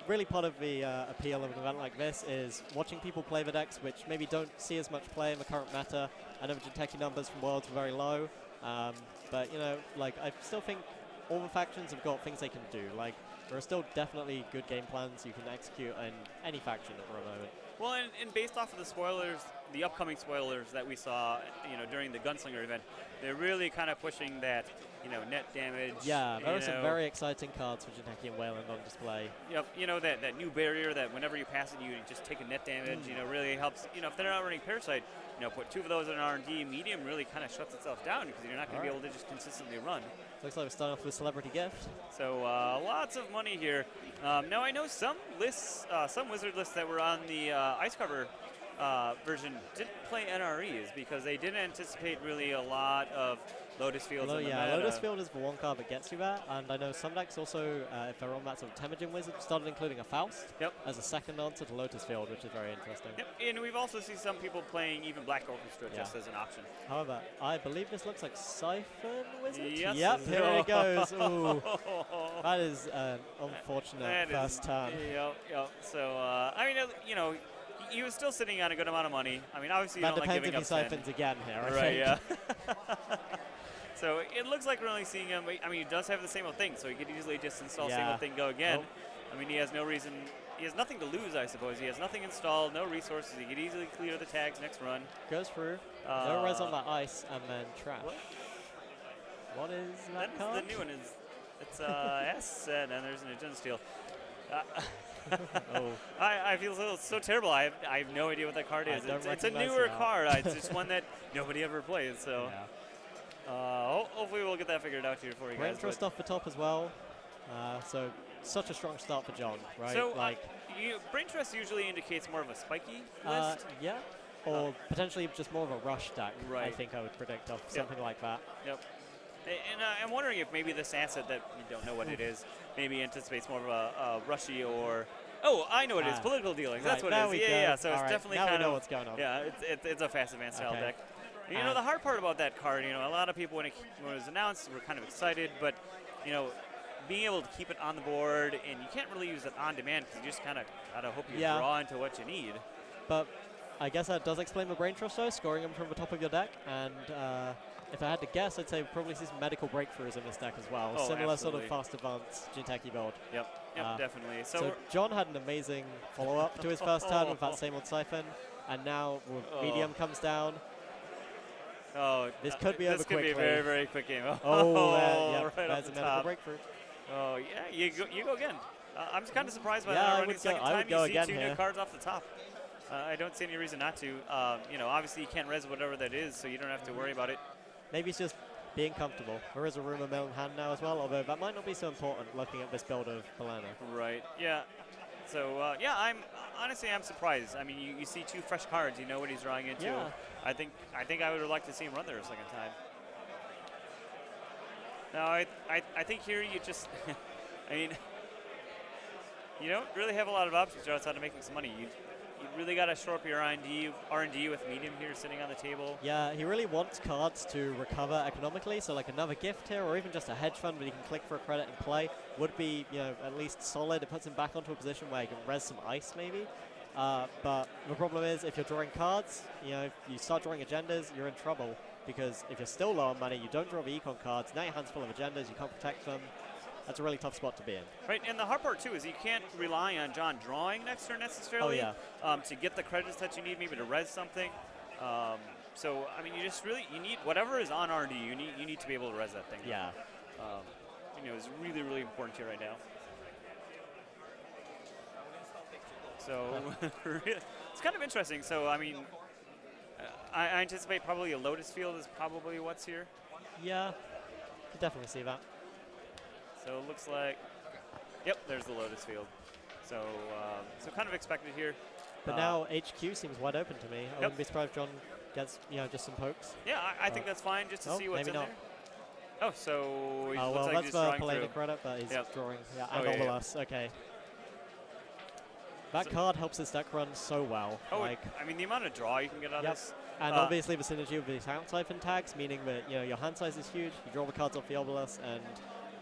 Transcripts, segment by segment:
really part of the appeal of an event like this is watching people play the decks which maybe don't see as much play in the current meta. I know the Jinteki numbers from Worlds are very low, but you know, like I still think all the factions have got things they can do. Like there are still definitely good game plans you can execute in any faction at the moment. Well, and based off of the spoilers, the upcoming spoilers that we saw, you know, during the Gunslinger event, they're really kind of pushing that, you know, net damage. Yeah, there are some very exciting cards for Jinteki and Wayland on display. Yep, you know, that new barrier that whenever you pass it, you just take a net damage, you know, really helps. You know, if they're not running Parasite, you know, put 2 of those in R&D, medium really kind of shuts itself down because you're not going to be able to just consistently run. Looks like we're starting off with Celebrity Gift. So lots of money here. Now I know some lists, some Whizzard lists that were on the Ice Cover version didn't play NREs because they didn't anticipate really a lot of Lotus Fields. Yeah, Lotus Field is the one card that gets you that, and I know some decks also, if they're on that sort of Temujin Wizard, started including a Faust as a second answer to Lotus Field, which is very interesting. Yep, and we've also seen some people playing even Black Orchestra just as an option. However, I believe this looks like Siphon Wizard? Yes. Yep, here it goes. Ooh. That is an unfortunate first turn. Yep. So, I mean, you know, he was still sitting on a good amount of money. I mean, obviously you don't like giving up. That depends if he siphons again here, I right, think. Yeah. So it looks like we're only seeing him. I mean, he does have the same old thing, so he could easily just install same old thing, go again. I mean, he has no reason. He has nothing to lose, I suppose. He has nothing installed, no resources. He could easily clear the tags next run. Goes through. No res on that ice, and then trash. What is that card? The new one is. It's S, and then there's an Agenda Steel. I feel so terrible. I have no idea what that card is. It's a newer card. It's just one that nobody ever plays. So hopefully we'll get that figured out here for you guys. Brain Trust off the top as well. So such a strong start for John, right? So Brain Trust usually indicates more of a spiky list. Yeah. Or potentially just more of a rush deck. Right. I think I would predict of something like that. Yep. And I'm wondering if maybe this asset that you don't know what it is, maybe anticipates more of a rushy or... Oh, I know what it is. Political dealings. That's what it is. Yeah. So it's definitely kind of... Now we know what's going on. Yeah, it's a fast advanced style deck. And, you know, the hard part about that card, you know, a lot of people, when it was announced, were kind of excited. But, you know, being able to keep it on the board, and you can't really use it on demand because you just kind of gotta hope you draw into what you need. But I guess that does explain the Brain Trust, though, scoring them from the top of your deck. And... if I had to guess, I'd say we'd probably see some medical breakthroughs in this deck as well. Similar sort of fast advanced Jinteki build. Yep, definitely. So John had an amazing follow-up to his first turn with that same old Siphon. And now medium comes down. This could be over quickly. This could be a very, very quick game. Right that's a medical breakthrough. Oh, yeah, you go again. I'm kind of surprised by that. Running second time, you see 2 new cards off the top. I don't see any reason not to. You know, obviously you can't res whatever that is, so you don't have to worry about it. Maybe it's just being comfortable. There is a rumor mill in hand now as well, although that might not be so important looking at this build of Palana. Right, yeah. So, I'm surprised. I mean, you see 2 fresh cards, you know what he's drawing into. Yeah. I think I would like to see him run there a second time. Now, I think here you just, I mean, you don't really have a lot of options here outside of making some money. You really got to shore up your R&D with medium here sitting on the table. Yeah, he really wants cards to recover economically, so like another gift here or even just a hedge fund where you can click for a credit and play would be, you know, at least solid. It puts him back onto a position where he can res some ice maybe. But the problem is if you're drawing cards, you know, if you start drawing agendas, you're in trouble because if you're still low on money, you don't draw the econ cards, now your hand's full of agendas, you can't protect them. That's a really tough spot to be in. Right, and the hard part, too, is you can't rely on John drawing next turn necessarily to get the credits that you need, maybe to res something. So, I mean, you need whatever is on R&D, you need to be able to res that thing. Yeah. You know, it's really, really important here right now. So, it's kind of interesting. So, I mean, I anticipate probably a Lotus Field is probably what's here. Yeah, could definitely see that. So it looks like, yep, there's the Lotus Field. So so kind of expected here. But now HQ seems wide open to me. I wouldn't be surprised if John gets, you know, just some pokes. Yeah, I think that's fine just to see what's in there. Oh, so he looks like that's he's the drawing Palana through. credit, but he's drawing. Yeah, and all of us. Okay. That card helps this deck run so well. Oh, like, I mean, the amount of draw you can get out of this. And obviously the synergy with these hand siphon tags, meaning that, you know, your hand size is huge. You draw the cards off the obelisk, and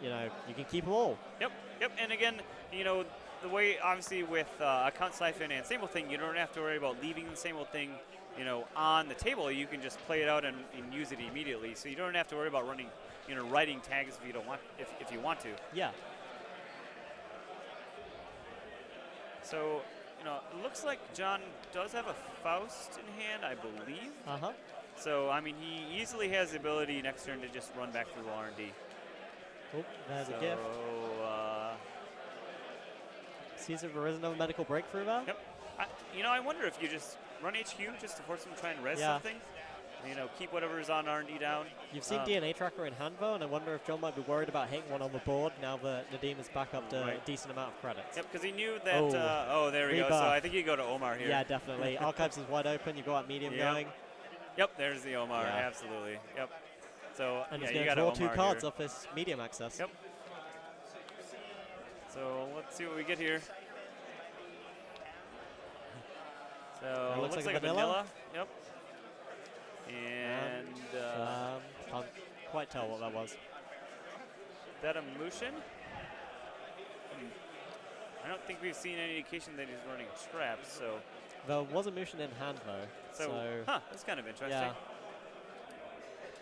you know, you can keep them all. Yep. And again, you know, the way, obviously, with account siphon and same old thing, you don't have to worry about leaving the same old thing, you know, on the table. You can just play it out and use it immediately. So you don't have to worry about running, you know, writing tags if you don't want, if you want to. Yeah. So, you know, it looks like John does have a Faust in hand, I believe. So, I mean, he easily has the ability next turn to just run back through R&D. Oh, there's a gift. Sees if there is another medical breakthrough there. Yep. You know, I wonder if you just run HQ just to force him to try and res something. You know, keep whatever is on R&D down. You've seen DNA Tracker in hand, though, and I wonder if John might be worried about hitting one on the board now that Nadim is back up to a decent amount of credits. Yep, because he knew that, there we go. So I think you go to Omar here. Yeah, definitely. Archives is wide open. You've got medium going. Yep, there's the Omar, absolutely. Yep. So, and yeah, he's you going got to draw 2 cards off his medium access. Yep. So let's see what we get here. So it looks like a vanilla. Yep. And can't quite tell what that was. Is that a Mushin? I don't think we've seen any indication that he's running traps, so. There was a Mushin in hand, though. So that's kind of interesting. Yeah.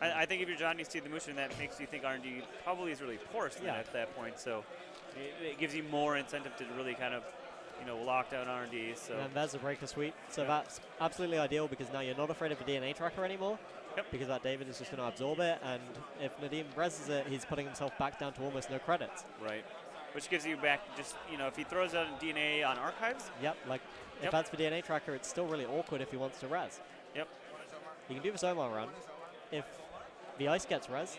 I think if you're John, you see the Mushin, that makes you think R&D probably is really porous at that point. So it gives you more incentive to really kind of, you know, lock down R&D. So. And there's a breaker sweep. So that's absolutely ideal because now you're not afraid of a DNA tracker anymore. Yep. Because that David is just going to absorb it, and if Nadim reses it, he's putting himself back down to almost no credits. Right. Which gives you back just, you know, if he throws out a DNA on archives. Yep. Like if that's for DNA tracker, it's still really awkward if he wants to res. Yep. You can do this Omar run. If the ice gets resed,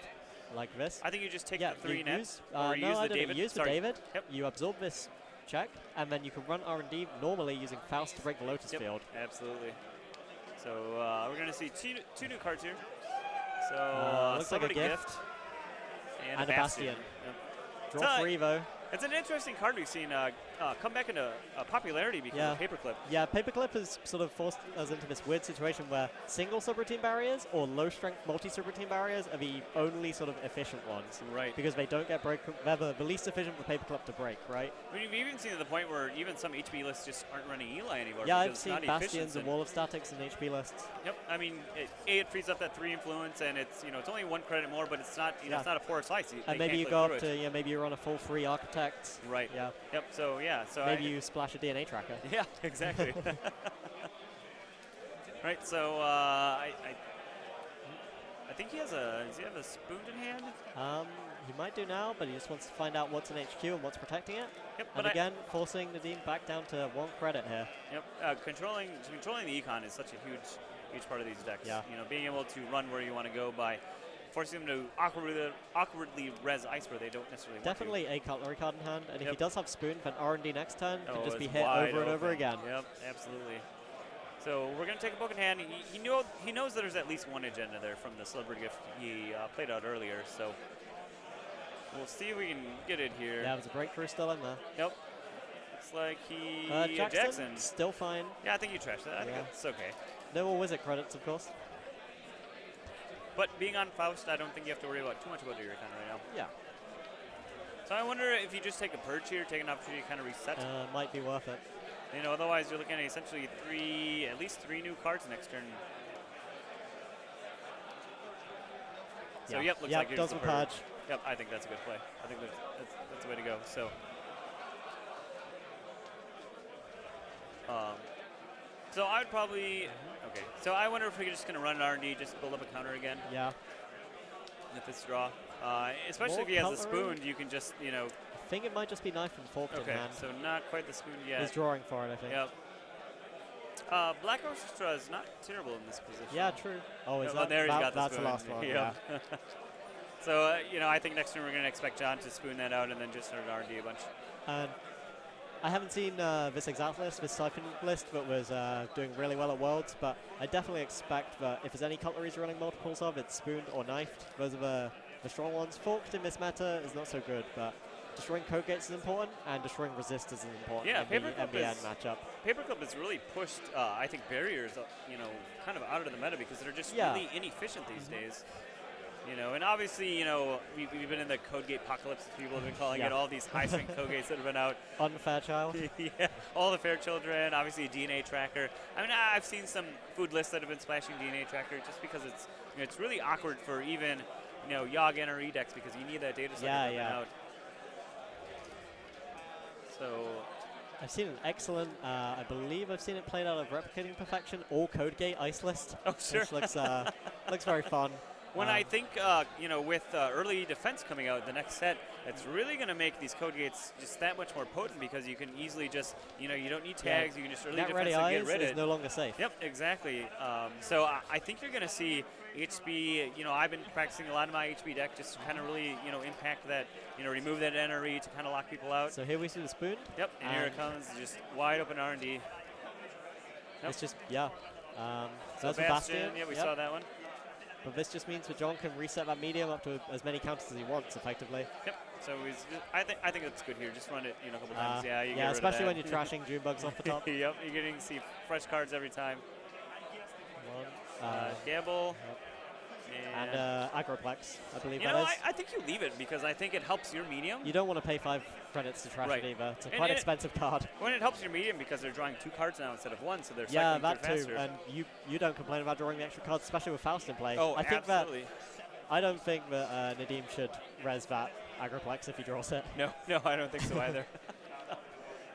like this. I think you just take the 3 nets. Or use the David. Use the David. Yep. You absorb this check, and then you can run R&D normally using Faust to break the Lotus field. Absolutely. So we're going to see two new cards here. So looks like a gift. And a Bastion. Yep. Draw 3, though. It's an interesting card we've seen come back into popularity because of Paperclip. Yeah, Paperclip has sort of forced us into this weird situation where single subroutine barriers or low-strength multi-subroutine barriers are the only sort of efficient ones. Right. Because they don't get break. They're the least efficient for Paperclip to break, right? I mean, we've even seen to the point where even some HB lists just aren't running Eli anymore. Yeah, I've seen Bastions and Wall of Statics and HB lists. Yep. I mean, it frees up that 3 influence, and it's it's only 1 credit more, but it's not it's not a porous ice. And maybe you go up to maybe you're on a full 3 Architect. Right. Yeah. Yep. So so maybe you splash a DNA tracker. Yeah. Exactly. Right. So I think he has does he have a spoon in hand? He might do now, but he just wants to find out what's in HQ and what's protecting it. Yep. And again, forcing Nadim back down to 1 credit here. Yep. Controlling the econ is such a huge part of these decks. Yeah. You know, being able to run where you want to go by forcing them to awkwardly res ice where they don't necessarily Definitely want to. a cutlery card in hand, and if he does have spoon, then R&D next turn can just be hit over and over again. Yep, absolutely. So we're going to take a book in hand. He knows there's at least one agenda there from the celebrity gift he played out earlier. So we'll see if we can get it here. Yeah, there's a breakthrough still in there. Yep. Looks like he Jackson still fine. Yeah, I think you trashed that. I think it's okay. No more Whizzard credits, of course. But being on Faust, I don't think you have to worry about too much about your econ right now. Yeah. So I wonder if you just take a purge here, take an opportunity to kind of reset. Might be worth it. You know, otherwise you're looking at essentially at least 3 new cards next turn. So looks like you're does the purge. Yep, I think that's a good play. I think that's the way to go. So. So I would probably okay. So I wonder if we're just going to run an R&D, just build up a counter again. Yeah. With this draw, especially more if he has the spoon, you can just I think it might just be knife and fork in hand. So not quite the spoon yet. He's drawing for it, I think. Yep. Black Orchestra is not terrible in this position. Yeah, true. Oh, is that? There he's got the that's spoon. the last one. Yep. Yeah. So I think next turn we're going to expect John to spoon that out and then just start R&D a bunch. And I haven't seen this exact list, this siphon list, that was doing really well at Worlds, but I definitely expect that if there's any cutleries running multiples of, it's spooned or knifed. Those are the strong ones. Forked in this meta is not so good, but destroying code gates is important, and destroying resistors is important in the MBN matchup. Paperclip has really pushed, I think, barriers, kind of out of the meta because they're just really inefficient these days. You know, and obviously, you know, we've been in the code gate apocalypse, as people have been calling it, all these high-strength code gates that have been out. Unfair child. Yeah, all the fair children, obviously a DNA tracker. I mean, I've seen some food lists that have been splashing DNA tracker just because it's, you know, it's really awkward for even, you know, YOG NRE decks because you need that data set to come out. So I've seen an excellent, I believe I've seen it played out of Replicating Perfection, all code gate ice list. Oh, sure. Which looks very fun. When I think, you know, with early defense coming out, the next set, it's really going to make these code gates just that much more potent because you can easily just, you know, you don't need tags, you can just early defense and get rid of it. Is no longer safe. Yep, exactly. So I think you're going to see HB, you know, I've been practicing a lot of my HB deck just to kind of really, you know, impact that, you know, remove that NRE to kind of lock people out. So here we see the spoon. Yep, and here it comes, just wide open R&D. Yep. It's just, so that's Bastion, yeah, we saw that one. But this just means that John can reset that medium up to as many counters as he wants, effectively. Yep. So I think that's good here. Just run it, you know, a couple times. Yeah, you get rid especially of when you're trashing June bugs off the top. Yep. You're getting to see fresh cards every time. Gamble. Yep. And Agroplex, I believe you know, I think you leave it because I think it helps your medium. You don't want to pay 5 credits to trash it either. It's a quite expensive card. When it helps your medium because they're drawing 2 cards now instead of 1, so they're cycling that too. faster. And you don't complain about drawing the extra cards, especially with Faust in play. Oh, absolutely. I don't think that Nadim should res that Agroplex if he draws it. No, I don't think so either.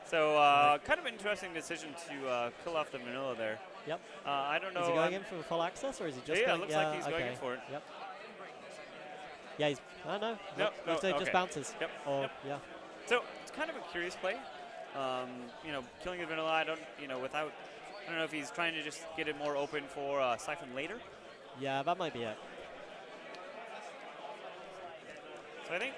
So kind of an interesting decision to kill off the vanilla there. Yep. I don't know. Is he going in for the full access, or is he just going? Going, it looks like he's going in for it. Yep. Yeah, he's. I don't know. Nope, looks like it just bounces. Yep. Yeah. So it's kind of a curious play. You know, killing the vanilla. I don't know if he's trying to just get it more open for Siphon later. Yeah, that might be it. So I think.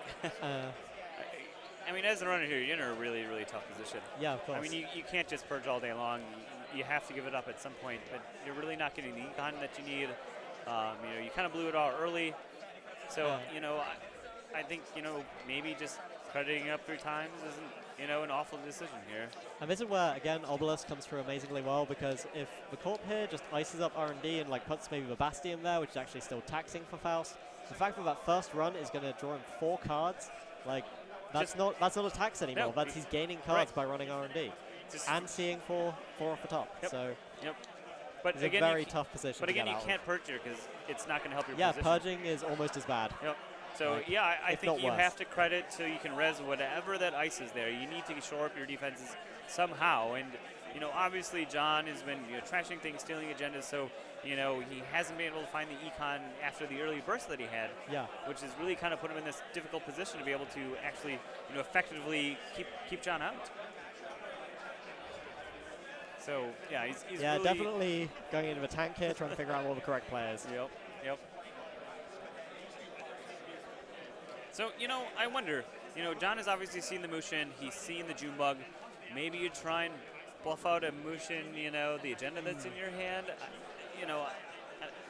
I mean, as a runner here, you're in a really, really tough position. Yeah, of course. I mean, you can't just purge all day long. You have to give it up at some point, but you're really not getting the econ that you need. You know, you kind of blew it all early. So, you know, I think, you know, maybe just crediting up 3 times isn't, you know, an awful decision here. And this is where, again, Obelisk comes through amazingly well, because if the Corp here just ices up R&D and, like, puts maybe the Bastion there, which is actually still taxing for Faust, the fact that that first run is going to draw him 4 cards, like, that's not a tax anymore. No, he's gaining cards by running R&D. And seeing 4 off the top. Yep. So but it's again, a very tough position. But again, to you get can't purge here because it's not going to help your position. Yeah, purging is almost as bad. Yep. So I think you have to credit so you can res whatever that ice is there. You need to shore up your defenses somehow. And you know, obviously John has been trashing things, stealing agendas. So you know he hasn't been able to find the econ after the early burst that he had. Yeah. Which has really kind of put him in this difficult position to be able to actually effectively keep John out. So yeah, he's really definitely going into the tank here, trying to figure out all the correct players. Yep. So, you know, I wonder, John has obviously seen the Mushin, he's seen the June bug. Maybe you try and bluff out a Mushin, the agenda that's in your hand.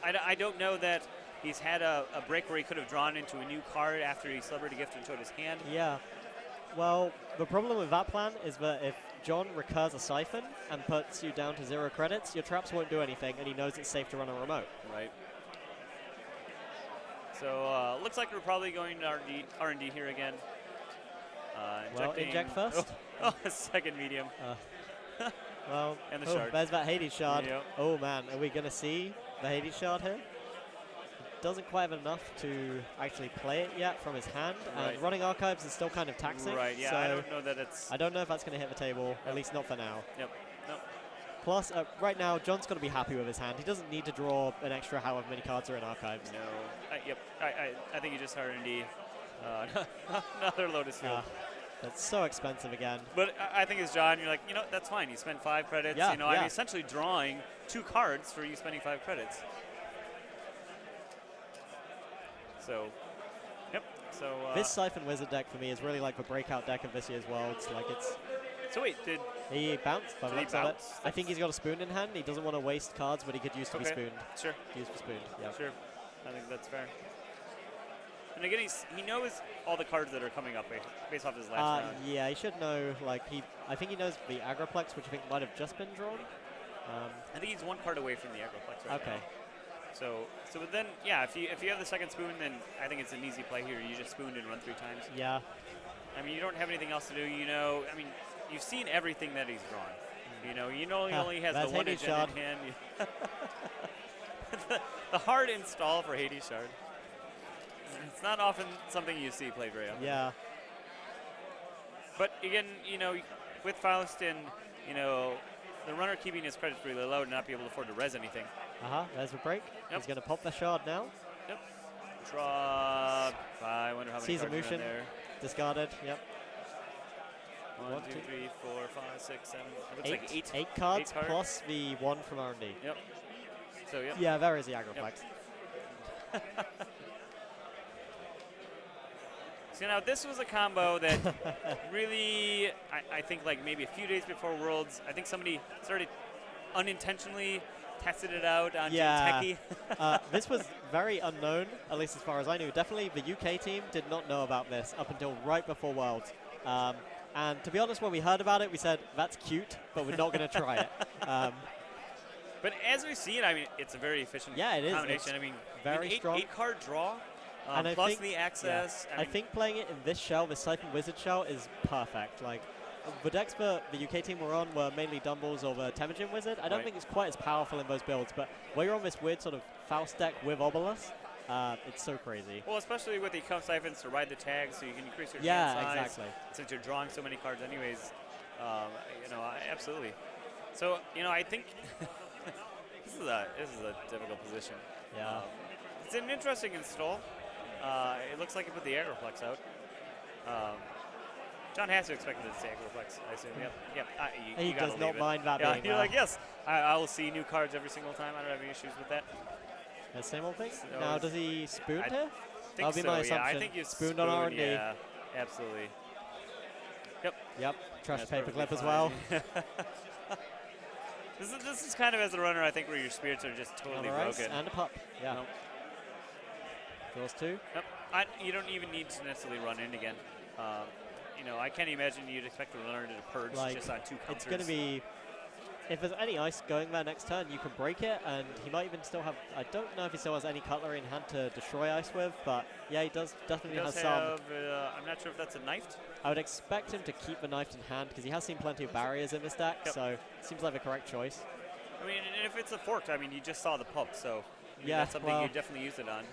I don't know that he's had a break where he could have drawn into a new card after he celebrated a gift and showed his hand. Yeah. Well, the problem with that plan is that if John recurs a Siphon and puts you down to 0 credits, your traps won't do anything, and he knows it's safe to run a remote. Right. So looks like we're probably going to R&D here again. Well, inject first. Oh, second medium. Well, and the shard. There's that Hades shard. Yep. Oh man, are we going to see the Hades shard here? Doesn't quite have enough to actually play it yet from his hand, and running archives is still kind of taxing. Right, yeah, so I don't know that it's... I don't know if that's going to hit the table, at least not for now. Yep. Plus, right now, John's got to be happy with his hand. He doesn't need to draw an extra however many cards are in archives. No. Yep. I think he just R&D. Another Lotus Field. That's so expensive again. But I think as John, you're like, that's fine. You spent 5 credits. I'm essentially drawing 2 cards for you spending 5 credits. So, yep. So this Siphon Whizzard deck for me is really like the breakout deck of this year's Worlds. Like it's. So wait, did he bounce? Did he bounce? I think he's got a spoon in hand. He doesn't want to waste cards, but he could use to be spooned. Sure. Use for spooned. Yeah. Sure. I think that's fair. And again, he knows all the cards that are coming up based off his last round. Yeah, he should know. Like I think he knows the Agroplex, which I think might have just been drawn. I think he's 1 card away from the Agroplex right now. So then, yeah, if you have the second spoon, then I think it's an easy play here. You just spooned and run 3 times. Yeah. I mean, you don't have anything else to do. I mean, you've seen everything that he's drawn. You know he only has the one agenda in hand. the hard install for Hades Shard. It's not often something you see played very often. Yeah. But again, with Faust and, the runner keeping his credits really low to not be able to afford to res anything. There's a break. Yep. He's going to pop the shard now. Yep. Draw. I wonder how many Sees a cards are in motion. there. Discarded. Yep. 1, 2, 3, 4, 5, 6, 7. It looks like 8. 8 cards plus the 1 from R&D. Yep. So, yep. Yeah, there is the Agroflex. Yep. So now this was a combo that really, I think like maybe a few days before Worlds, I think somebody started unintentionally tested it out on Team Techie. This was very unknown, at least as far as I knew. Definitely the UK team did not know about this up until right before Worlds. And to be honest, when we heard about it, we said, that's cute, but we're not going to try it. But as we've seen, I mean, it's a very efficient combination. It's I mean, very strong. 8-card draw, and I plus think, the access. I think playing it in this shell, this Siphon Whizzard shell, is perfect. Like, the decks for the UK team we're on were mainly Dumbles or the Temujin Wizard. I don't think it's quite as powerful in those builds, but where you're on this weird sort of Faust deck with Obelisk, it's so crazy. Well, especially with the account siphons to ride the tags, so you can increase your hand size. Yeah, exactly. Since you're drawing so many cards anyways, absolutely. So, I think this is a difficult position. Yeah. It's an interesting install. It looks like he put the Agroflex out. John has to expect it to say Agroflex, I assume. Yep. He does not mind that being you're like, yes, I will see new cards every single time. I don't have any issues with that. The same old thing? So now, does he spoon here? That'll be my assumption. Yeah, I think you spooned on R&D. Yeah, absolutely. Yep. Trash paperclip as well. This is kind of as a runner, I think, where your spirits are just totally broken. And a pup. Yeah. Nope. Draws 2. Yep. You don't even need to necessarily run in again. I can't imagine you'd expect the runner to purge just on 2 counters. It's going to be, if there's any ice going there next turn, you can break it, and he might even still have, I don't know if he still has any cutlery in hand to destroy ice with, but yeah, he does definitely has some. I'm not sure if that's a knifed. I would expect him to keep the knifed in hand, because he has seen plenty of barriers in this deck, so it seems like the correct choice. I mean, and if it's a forked, I mean, you just saw the pup, so that's something you definitely use it on.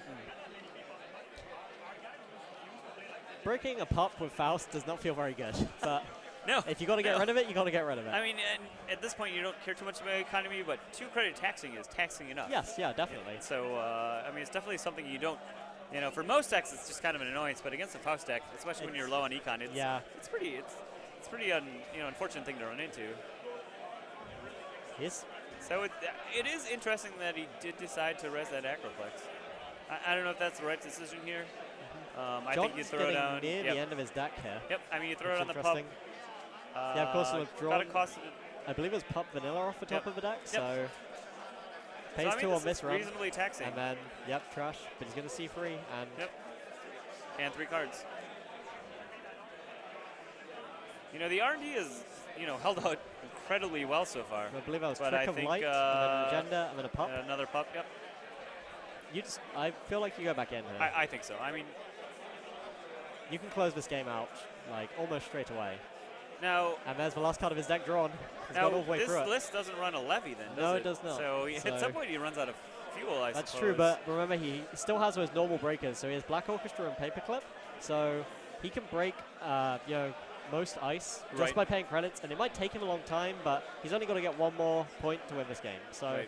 Breaking a pup with Faust does not feel very good, but no, if you got to get rid of it, you got to get rid of it. I mean, and at this point, you don't care too much about economy, but 2 credit taxing is taxing enough. Yes, yeah, definitely. So, I mean, it's definitely something you don't, for most decks, it's just kind of an annoyance, but against a Faust deck, especially when you're low on econ, it's pretty unfortunate thing to run into. Yes. So it is interesting that he did decide to res that Agroflex. I don't know if that's the right decision here. I think you throw it down near the end of his deck here. Yep, I mean, you throw it on the pup. Yeah, of course, he'll draw. Cost I believe it was pup vanilla off the top of the deck, so pays I mean, 2 on this run. Reasonably taxing. And then, trash, but he's going to C3 and. And 3 cards. The R&D is, held out incredibly well so far. I believe that was Trick of Light, and then Agenda, and then a pup. Another pup, yep. I feel like you go back in here. I think so. I mean, you can close this game out, like, almost straight away. Now, and there's the last card of his deck drawn. He's got all the way through it. This list doesn't run a levy then, does it? No, it does not. So at some point he runs out of fuel, I suppose. That's true, but remember, he still has those normal breakers. So he has Black Orchestra and Paperclip. So he can break, most ice just by paying credits. And it might take him a long time, but he's only got to get 1 more point to win this game. So.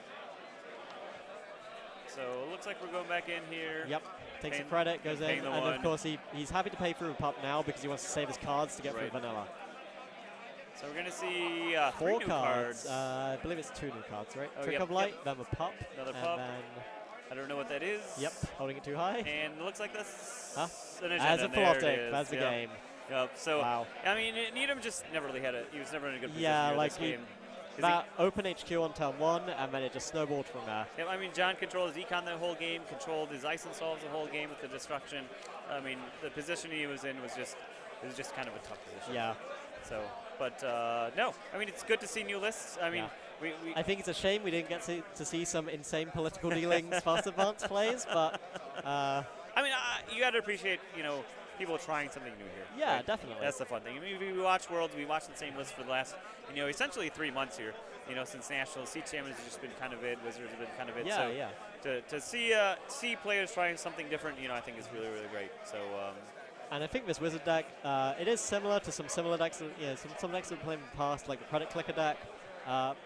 So it looks like we're going back in here. Yep. Takes a credit, goes in, and of course he's happy to pay through a pup now because he wants to save his cards to get through vanilla. So we're going to see 3 4 new cards. I believe it's 2 new cards, right? Trick of Light, then a pup. Another and pup. Then I don't know what that is. Yep, holding it too high. And it looks like that's an agenda. As a floating, that's the game. Yep. So, I mean, Needham just never really he was never in a good position like this game. That open HQ on turn 1, and then it just snowballed from there. Yeah, I mean, John controlled his econ the whole game, controlled his ice and solves the whole game with the destruction. I mean, the position he was in was just kind of a tough position. Yeah. So But no, I mean, it's good to see new lists. I mean, I think it's a shame we didn't get to see some insane political dealings fast advance plays, but I mean, you got to appreciate, people trying something new here. Yeah, right? definitely. That's the fun thing. I mean, we watch Worlds, we watch the same list for the last, essentially 3 months here. Since Nationals, CTM has just been kind of it, Whizzard has been kind of it. Yeah, so yeah. To see players trying something different, I think is really, really great. So. And I think this Whizzard deck, it is similar to some similar decks, some decks we've played in the past, like the Credit Clicker deck,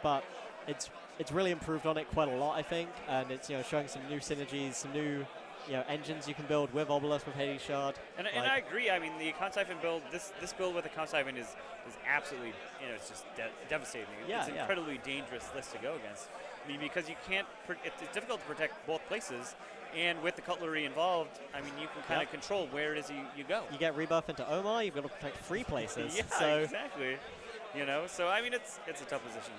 but it's really improved on it quite a lot, I think, and it's showing some new synergies, some new engines you can build with Obelisk, with Hades Shard. And I agree. I mean, the Account Siphon build, this build with Account Siphon is absolutely, it's just devastating. Yeah, it's an incredibly dangerous list to go against. I mean, because you can't, it's difficult to protect both places, and with the cutlery involved, I mean, you can kind of control where it is you go. You get rebuff into Omar, you've got to protect 3 places. Yeah, so exactly. So I mean, it's a tough position